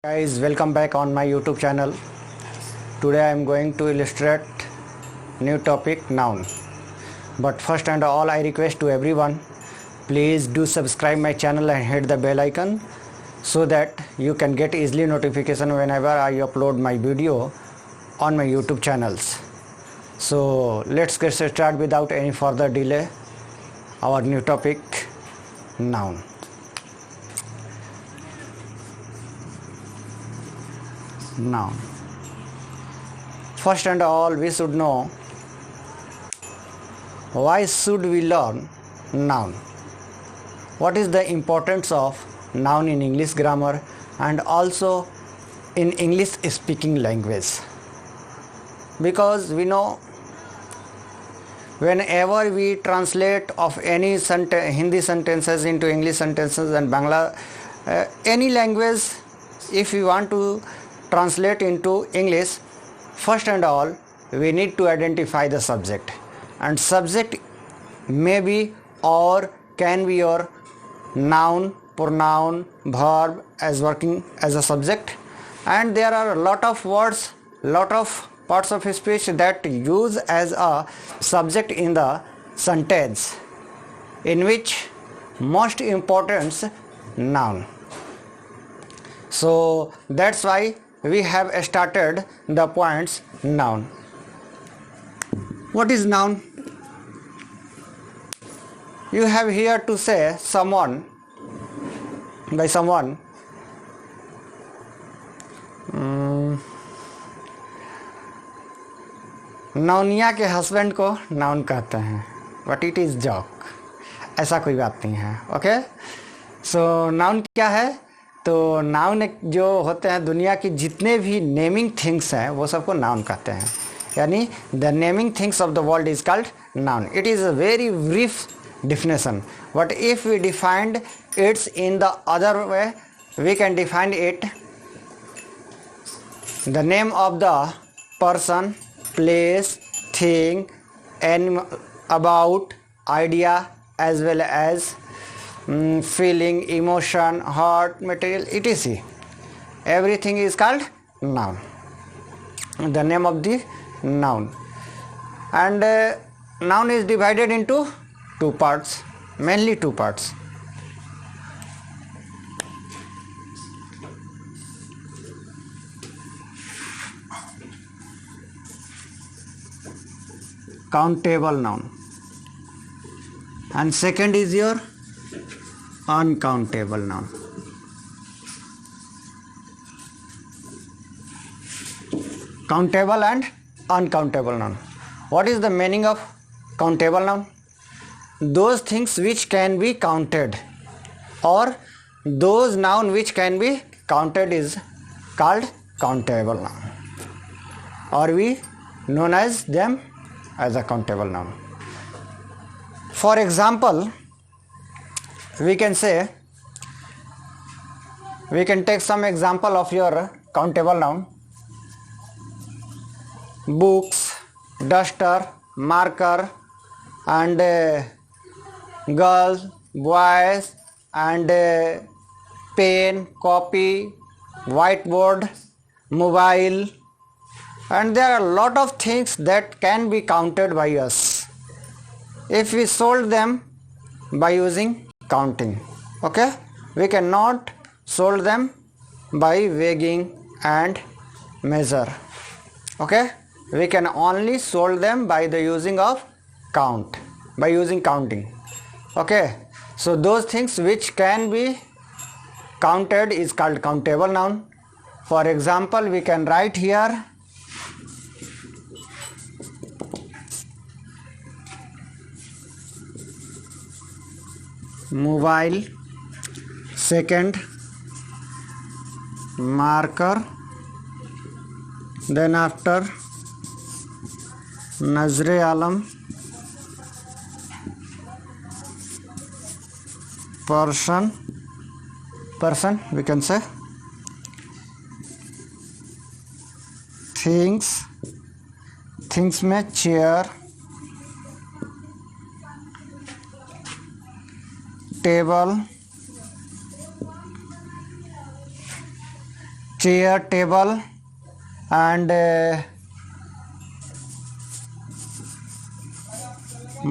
Guys, welcome back on my YouTube channel. Today I am going to illustrate new topic noun. But first and all, I request to everyone, please do subscribe my channel and hit the bell icon so that you can get easily notification whenever I upload my video on my YouTube channels. So let's get started without any further delay. Our new topic, noun. Noun. First and all, we should know why should we learn noun. What is the importance of noun in English grammar and also in English speaking language? Because we know whenever we translate of any Hindi sentences into English sentences and Bangla, any language, if we want to translate into English, first and all we need to identify the subject, and subject may be or can be your noun, pronoun, verb as working as a subject. And there are a lot of words, lot of parts of speech that use as a subject in the sentence, in which most important noun. So that's why we have started the points noun. What is noun? You have here to say someone, by someone, नौनिया के husband को noun कहते हैं, but it is Jacques, ऐसा कोई बात नहीं है. ओके, सो नाउन क्या है? तो नाउन जो होते हैं, दुनिया की जितने भी नेमिंग थिंग्स हैं वो सबको नाउन कहते हैं. यानी the naming things of the world is called noun. It is a very brief definition, but if we defined it in the other way, we can define it the name of the person, place, thing, animal, about, idea, as well as feeling, emotion, heart, material, etc. Everything is called noun, the name of the noun. And noun is divided into two parts, mainly two parts. Countable noun, and second is your uncountable noun. Countable and uncountable noun. What is the meaning of countable noun? Those things which can be counted, or those noun which can be counted is called countable noun, or we known as them as a countable noun. For example, we can take some example of your countable noun: books, duster, marker, and girls, boys, and pen, copy, whiteboard, mobile, and there are a lot of things that can be counted by us if we solve them by using counting. Okay, we cannot solve them by weighing and measure. Okay, we can only solve them by the using of count, by using counting. Okay, so those things which can be counted is called countable noun. For example, we can write here mobile, second marker, then after Nazre Alam, person we can say, things में chair, table, chair, table, and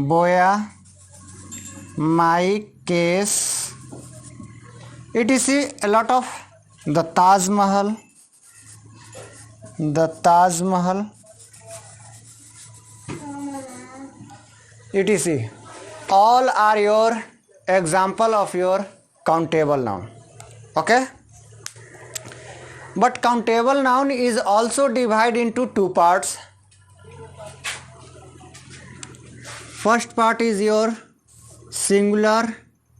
boya, mic, case, etc. A lot of the Taj Mahal, etc. All are your example of your countable noun. Okay, but countable noun is also divided into two parts. First part is your singular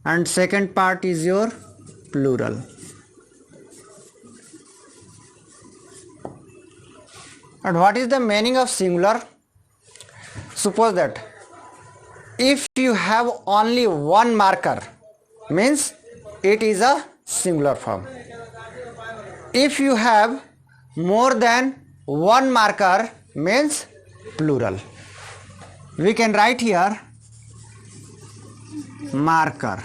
and second part is your plural. And what is the meaning of singular? Suppose that if you have only one marker, means it is a singular form. If you have more than one marker, means plural. We can write here marker,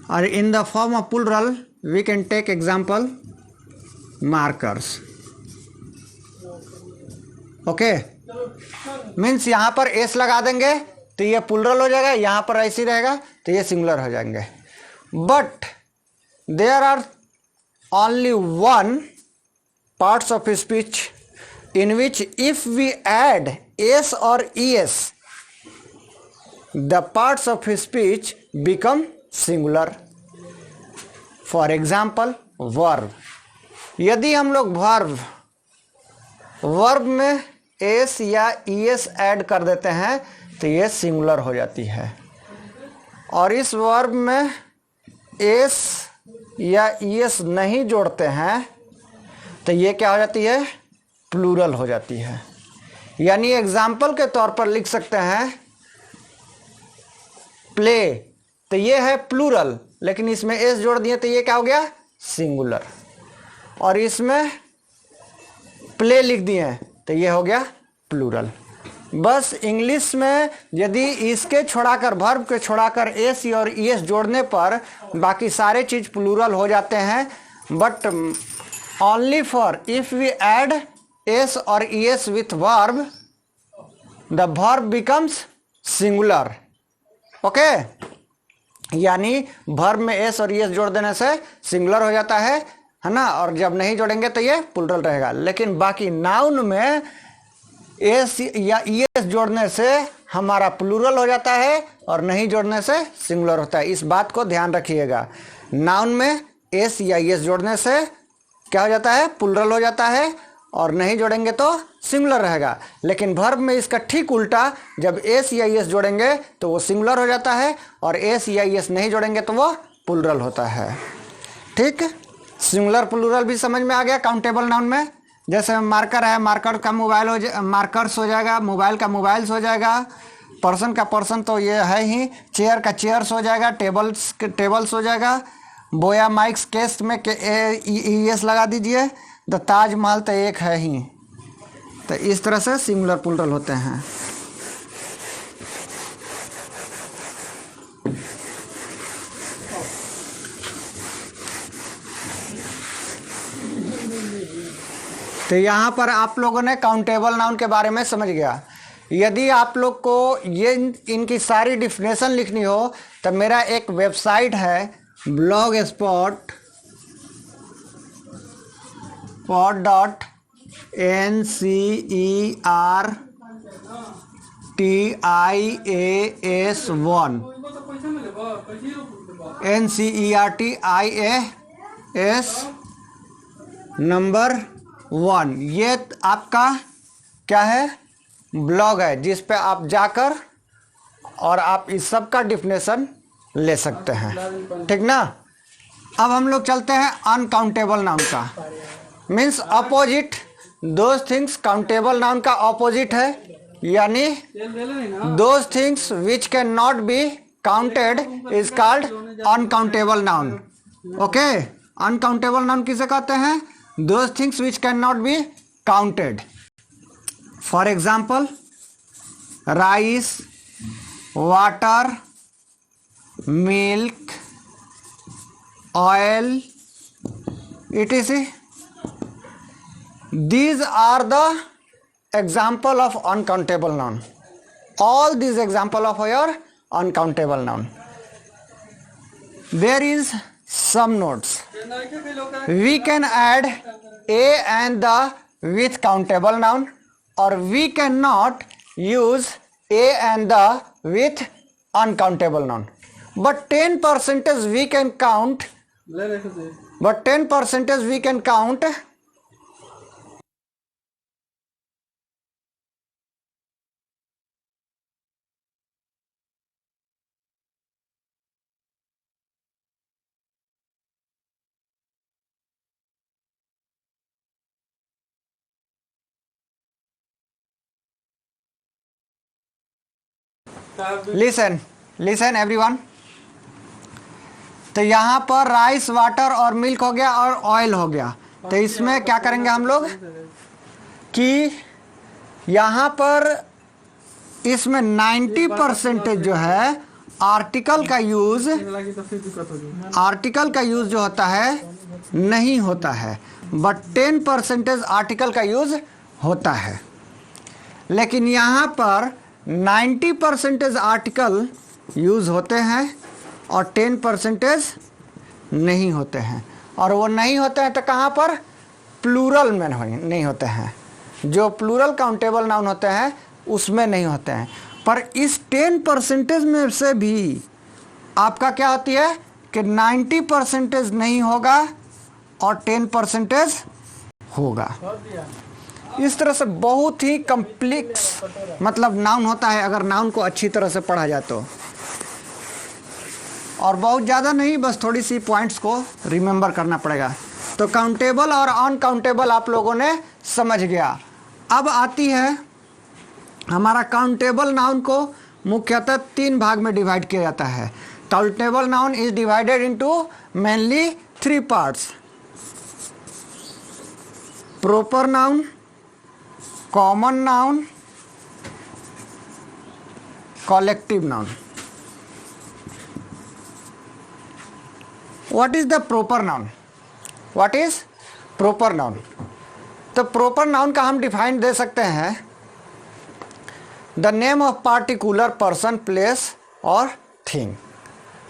or in the form of plural we can take example markers. Okay, means यहाँ पर S लगा देंगे तो ये plural हो जाएगा, यहाँ पर ऐसे रहेगा तो ये सिंगुलर हो जाएंगे. But there are only one parts of speech in which if we add s or es, the parts of speech become singular. For example, verb. यदि हम लोग वर्ब में s या es ऐड कर देते हैं तो ये सिंगुलर हो जाती है, और इस वर्ब में s या es नहीं जोड़ते हैं तो ये क्या हो जाती है, प्लूरल हो जाती है. यानी एग्जाम्पल के तौर पर लिख सकते हैं प्ले, तो ये है प्लूरल, लेकिन इसमें एस जोड़ दिए तो ये क्या हो गया, सिंगुलर. और इसमें प्ले लिख दिए तो ये हो गया प्लूरल. बस इंग्लिश में यदि इसके छोड़ाकर, वर्ब के छोड़ाकर एस और ईएस जोड़ने पर बाकी सारे चीज प्लूरल हो जाते हैं. But only for if we add s or es with verb, the verb becomes singular. Okay, यानी verb में s और es जोड़ देने से सिंगुलर हो जाता है ना, और जब नहीं जोड़ेंगे तो ये प्लूरल रहेगा. लेकिन बाकी नाउन में s या es जोड़ने से हमारा प्लूरल हो जाता है और नहीं जोड़ने से सिंगुलर होता है. इस बात को ध्यान रखिएगा. नाउन में s या es जोड़ने से क्या हो जाता है, प्लूरल हो जाता है, और नहीं जोड़ेंगे तो सिंगुलर रहेगा. लेकिन वर्ब में इसका ठीक उल्टा, जब एस या एस जोड़ेंगे तो वो सिंगुलर हो जाता है, और एस या एस नहीं जोड़ेंगे तो वो प्लूरल होता है. ठीक, सिंगुलर प्लूरल भी समझ में आ गया काउंटेबल नाउन में. जैसे मार्कर है, मार्कर का मोबाइल मार्कर्स हो जाएगा, मोबाइल का मोबाइल्स हो जाएगा, पर्सन का पर्सन तो ये है ही, चेयर का चेयर्स हो जाएगा, टेबल्स हो जाएगा, बोया माइक्स केस में एस लगा दीजिए, द ताजमहल तो एक है ही. तो इस तरह से सिंगुलर प्लूरल होते हैं. तो यहाँ पर आप लोगों ने काउंटेबल नाउन के बारे में समझ गया. यदि आप लोग को ये इनकी सारी डिफिनेशन लिखनी हो तो मेरा एक वेबसाइट है NCERTIS1. ये आपका क्या है, ब्लॉग है, जिस पे आप जाकर और आप इस सब का डिफिनेशन ले सकते हैं. ठीक ना. अब हम लोग चलते हैं अनकाउंटेबल नाउन का. Means opposite those things. Countable noun का अपोजिट है, यानी those things which can not be counted is called uncountable noun. Okay, uncountable noun किसे कहते हैं, those things which can not be counted. For example rice, water, milk, oil, etc. These are the example of uncountable noun. All these example of your uncountable noun. There is some notes. We can add a and the with countable noun, or we cannot use a and the with uncountable noun. But 10% we can count. But 10% we can count. Listen everyone. तो यहाँ पर rice, water और milk हो गया और oil हो गया। तो इसमें क्या करेंगे हम लोग कि यहाँ पर इसमें 90% जो है आर्टिकल का यूज जो होता है नहीं होता है, बट 10% आर्टिकल का यूज होता है। लेकिन यहाँ पर 90% आर्टिकल यूज होते हैं और 10% नहीं होते हैं। और वो नहीं होते हैं तो कहाँ पर? प्लूरल में नहीं होते हैं। जो प्लूरल काउंटेबल नाउन होते हैं उसमें नहीं होते हैं। पर इस 10% में से भी आपका क्या होती है कि 90% नहीं होगा और 10% होगा। इस तरह से बहुत ही कॉम्प्लेक्स मतलब नाउन होता है अगर नाउन को अच्छी तरह से पढ़ा जाए तो। और बहुत ज़्यादा नहीं, बस थोड़ी सी पॉइंट्स को रिमेंबर करना पड़ेगा। तो काउंटेबल और अनकाउंटेबल आप लोगों ने समझ गया। अब आती है हमारा काउंटेबल नाउन को मुख्यतः 3 भाग में डिवाइड किया जाता है। Countable noun is divided into mainly 3 parts: proper noun, common noun, collective noun. What is the proper noun? What is proper noun? तो proper noun का हम डिफाइन दे सकते हैं the name of particular person, place or thing.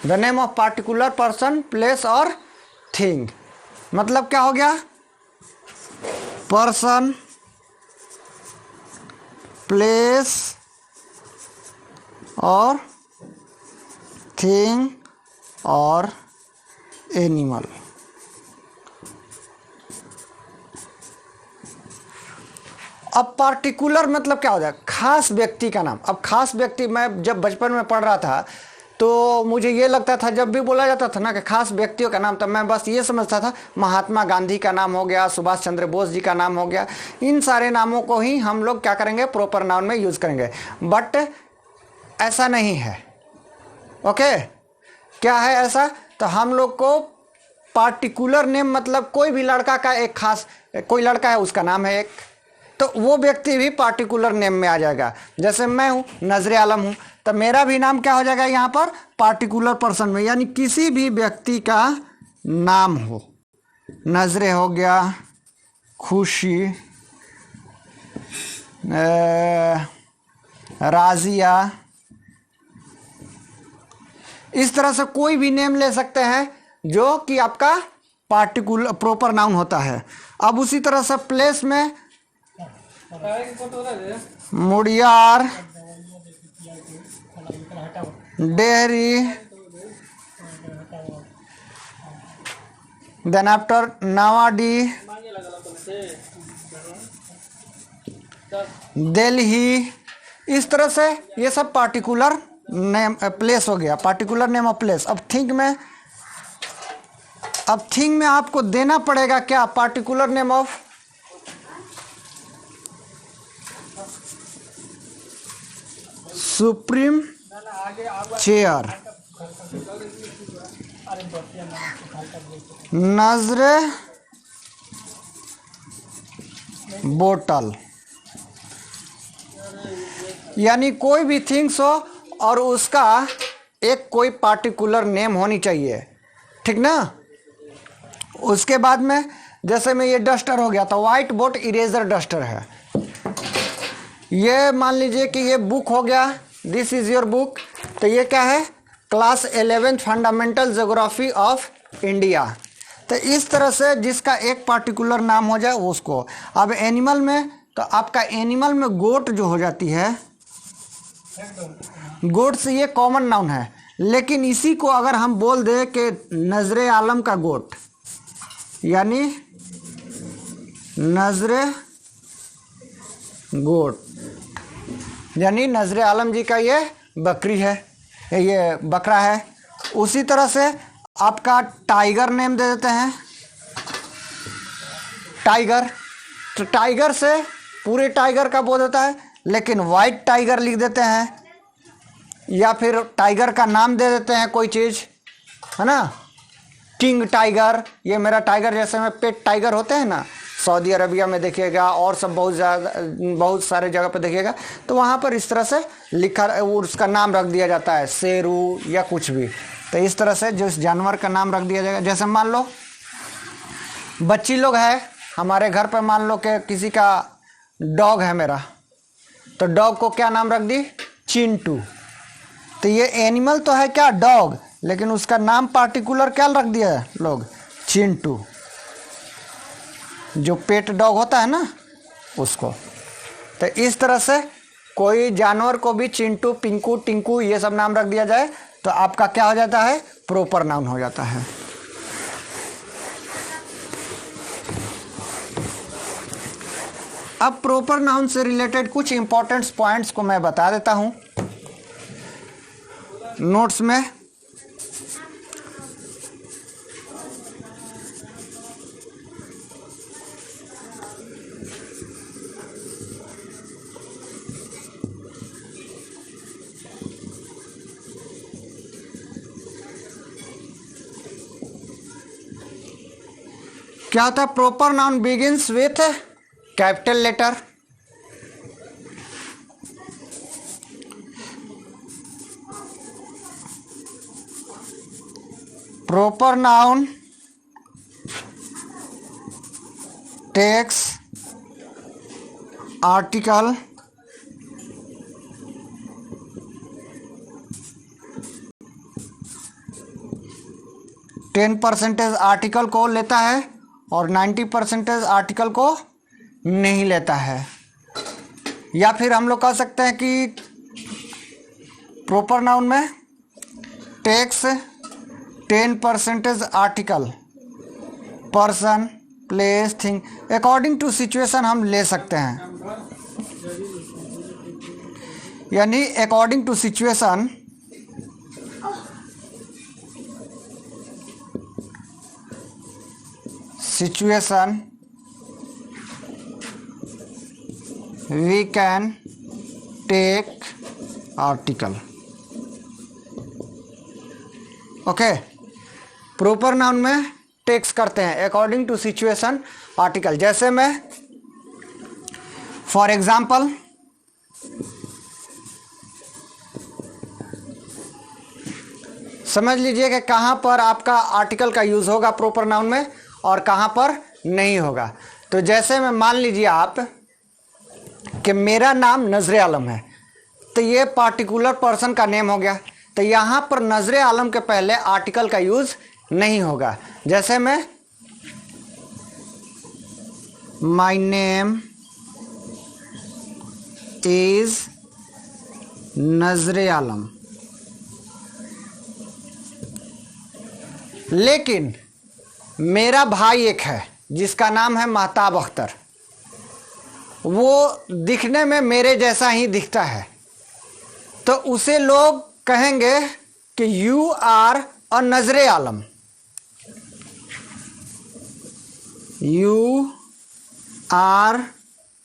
The name of particular person, place or thing. मतलब क्या हो गया? Person, place और thing और एनिमल। अब पार्टिकुलर मतलब क्या हो जाए? खास व्यक्ति का नाम। अब खास व्यक्ति, मैं जब बचपन में पढ़ रहा था तो मुझे ये लगता था, जब भी बोला जाता था ना कि खास व्यक्तियों का नाम, तो मैं बस ये समझता था महात्मा गांधी का नाम हो गया, सुभाष चंद्र बोस जी का नाम हो गया, इन सारे नामों को ही हम लोग क्या करेंगे? प्रॉपर नाउन में यूज करेंगे। बट ऐसा नहीं है। ओके, क्या है ऐसा? तो हम लोग को पार्टिकुलर नेम मतलब कोई भी लड़का का एक खास, कोई लड़का है उसका नाम है एक, तो वो व्यक्ति भी पार्टिकुलर नेम में आ जाएगा। जैसे मैं हूँ नजरे आलम हूँ, तो मेरा भी नाम क्या हो जाएगा यहाँ पर? पार्टिकुलर पर्सन में, यानी किसी भी व्यक्ति का नाम हो। नजरे हो गया, खुशी, राजिया, इस तरह से कोई भी नेम ले सकते हैं जो कि आपका पार्टिकुलर प्रॉपर नाउन होता है। अब उसी तरह से प्लेस में मुड़ियार, डेहरी, देन आफ्टर नावाडी, दिल्ली, इस तरह से ये सब पार्टिकुलर नेम प्लेस हो गया, पार्टिकुलर नेम ऑफ प्लेस। अब थिंग में आपको देना पड़ेगा क्या? Particular name of supreme chair, नजरे बोतल, यानी कोई भी थिंग्स हो और उसका एक कोई पार्टिकुलर नेम होनी चाहिए, ठीक ना? उसके बाद में जैसे में ये डस्टर हो गया तो व्हाइट बोर्ड इरेजर डस्टर है। ये मान लीजिए कि ये बुक हो गया, दिस इज योर बुक, तो ये क्या है, class 11 fundamental geography of India. तो इस तरह से जिसका एक पार्टिकुलर नाम हो जाए उसको। अब एनिमल में तो आपका एनिमल में गोट जो हो जाती है, गोट से ये कॉमन नाउन है, लेकिन इसी को अगर हम बोल दें कि नजरे आलम का गोट, यानी नजरे गोट, यानी नजरे आलम जी का ये बकरी है, ये बकरा है। उसी तरह से आपका टाइगर नेम दे देते हैं, टाइगर, तो टाइगर से पूरे टाइगर का बोल देता है, लेकिन वाइट टाइगर लिख देते हैं, या फिर टाइगर का नाम दे देते हैं कोई चीज़, है ना, किंग टाइगर, ये मेरा टाइगर, जैसे में पेट टाइगर होते हैं ना, सऊदी अरबिया में देखिएगा और सब बहुत सारे जगह पे देखिएगा, तो वहाँ पर इस तरह से लिखा, उसका नाम रख दिया जाता है, शेरू या कुछ भी। तो इस तरह से जिस जानवर का नाम रख दिया जाएगा, जैसे मान लो बच्ची लोग है हमारे घर पर, मान लो कि किसी का डॉग है मेरा, तो डॉग को क्या नाम रख दी, चिंटू। तो ये एनिमल तो है क्या, डॉग, लेकिन उसका नाम पार्टिकुलर क्या रख दिया है लोग, चिंटू, जो पेट डॉग होता है ना उसको। तो इस तरह से कोई जानवर को भी चिंटू, पिंकू, टिंकू ये सब नाम रख दिया जाए तो आपका क्या हो जाता है, प्रॉपर नाउन हो जाता है। अब प्रॉपर नाउन से रिलेटेड कुछ इंपॉर्टेंट पॉइंट्स को मैं बता देता हूं नोट्स में। क्या होता है, proper noun begins with capital letter, proper noun takes article %10 article को लेता है और 90% आर्टिकल को नहीं लेता है। या फिर हम लोग कह सकते हैं कि प्रॉपर नाउन में takes 10% article, person, place, thing, according to situation हम ले सकते हैं, यानी according to situation we can take article। Okay, proper noun में टेक्स करते हैं अकॉर्डिंग टू सिचुएशन आर्टिकल। जैसे मैं फॉर एग्जाम्पल समझ लीजिए कि कहाँ पर आपका आर्टिकल का यूज होगा प्रॉपर नाउन में और कहाँ पर नहीं होगा। तो जैसे में मान लीजिए आप कि मेरा नाम नजरे आलम है, तो ये पार्टिकुलर पर्सन का नेम हो गया, तो यहाँ पर नजरे आलम के पहले आर्टिकल का यूज नहीं होगा। जैसे मैं माई नेम इज नजरे आलम, लेकिन मेरा भाई एक है जिसका नाम है महताब अख्तर, वो दिखने में मेरे जैसा ही दिखता है, तो उसे लोग कहेंगे कि यू आर अ नजरे आलम, यू आर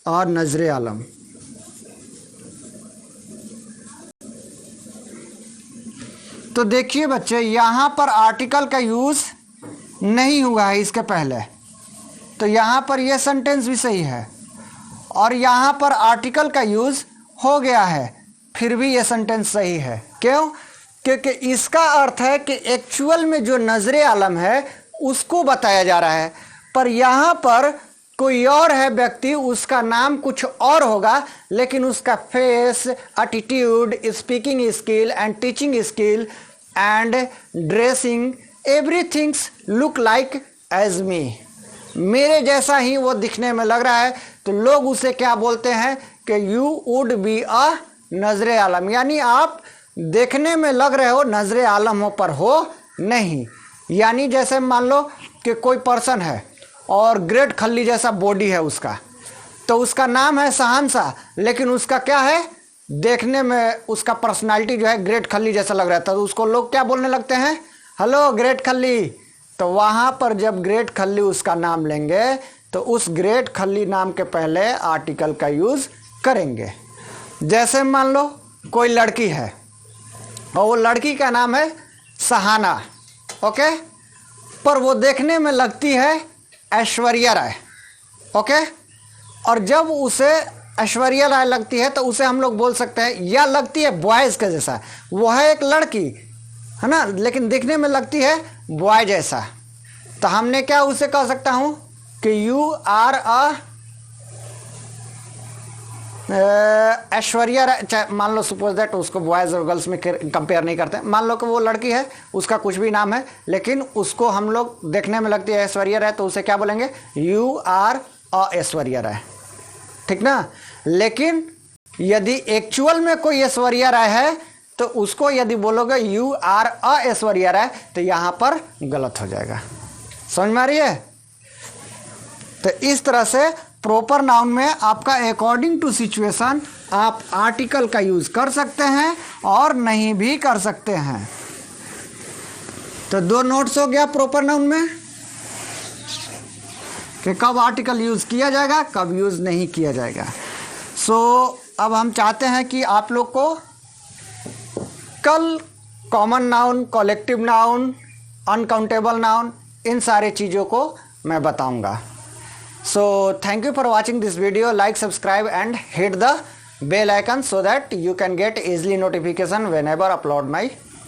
अ नजरे आलम। तो देखिए बच्चे, यहां पर आर्टिकल का यूज नहीं हुआ है इसके पहले, तो यहां पर यह सेंटेंस भी सही है, और यहां पर आर्टिकल का यूज हो गया है, फिर भी यह सेंटेंस सही है। क्यों? क्योंकि इसका अर्थ है कि एक्चुअल में जो नजरे आलम है उसको बताया जा रहा है। पर यहाँ पर कोई और है व्यक्ति, उसका नाम कुछ और होगा, लेकिन उसका face, attitude, speaking skill and teaching skill and dressing everythings look like as me, मेरे जैसा ही वो दिखने में लग रहा है, तो लोग उसे क्या बोलते हैं कि यू वुड बी अ नजरे आलम, यानी आप देखने में लग रहे हो, नजरे आलम हो पर हो नहीं। यानी जैसे मान लो कि कोई पर्सन है और ग्रेट खल्ली जैसा बॉडी है उसका, तो उसका नाम है शहंशाह, लेकिन उसका क्या है, देखने में उसका पर्सनालिटी जो है ग्रेट खल्ली जैसा लग रहा था, तो उसको लोग क्या बोलने लगते हैं, हेलो ग्रेट खल्ली। तो वहाँ पर जब ग्रेट खल्ली उसका नाम लेंगे तो उस ग्रेट खल्ली नाम के पहले आर्टिकल का यूज़ करेंगे। जैसे मान लो कोई लड़की है और वो लड़की का नाम है सहाना, ओके, पर वो देखने में लगती है ऐश्वर्या राय, ओके, और जब उसे ऐश्वर्या राय लगती है तो उसे हम लोग बोल सकते हैं, या लगती है बॉयज़ के जैसा, वो है एक लड़की है ना, लेकिन दिखने में लगती है बॉय जैसा, तो हमने क्या उसे कह सकता हूं कि you are a Aishwarya Rai. मान लो सपोज दैट उसको बॉयज़ और गर्ल्स में कंपेयर नहीं करते, मान लो कि वो लड़की है, उसका कुछ भी नाम है, लेकिन उसको हम लोग देखने में लगती है ऐश्वर्या राय, तो उसे क्या बोलेंगे, you are a Aishwarya Rai, ठीक ना। लेकिन यदि एक्चुअल में कोई ऐश्वर्या राय है तो उसको यदि बोलोगे you are a Aishwarya Rai, तो यहां पर गलत हो जाएगा। समझ में आ रही है? तो इस तरह से प्रॉपर नाउन में आपका अकॉर्डिंग टू सिचुएशन आप आर्टिकल का यूज कर सकते हैं और नहीं भी कर सकते हैं। तो 2 नोट्स हो गया प्रॉपर नाउन में कि कब आर्टिकल यूज किया जाएगा, कब यूज नहीं किया जाएगा। अब हम चाहते हैं कि आप लोग को कल common noun, collective noun, uncountable noun, इन सारे चीज़ों को मैं बताऊंगा। Thank you for watching this video. Like, subscribe and hit the bell icon so that you can get easily notification whenever I upload my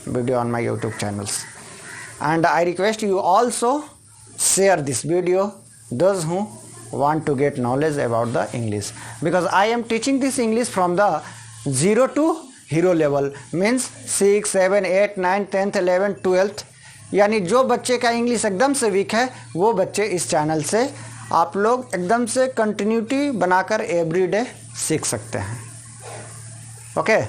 video on my YouTube channels. And I request you also share this video those who want to get knowledge about the English, because I am teaching this English from the 0 to hero level, means 6, 7, 8, 9, 10th, 11th, 12th, यानी जो बच्चे का English एकदम से week है वो बच्चे इस चैनल से आप लोग एकदम से कंटिन्यूटी बनाकर एवरीडे सीख सकते हैं। ओके।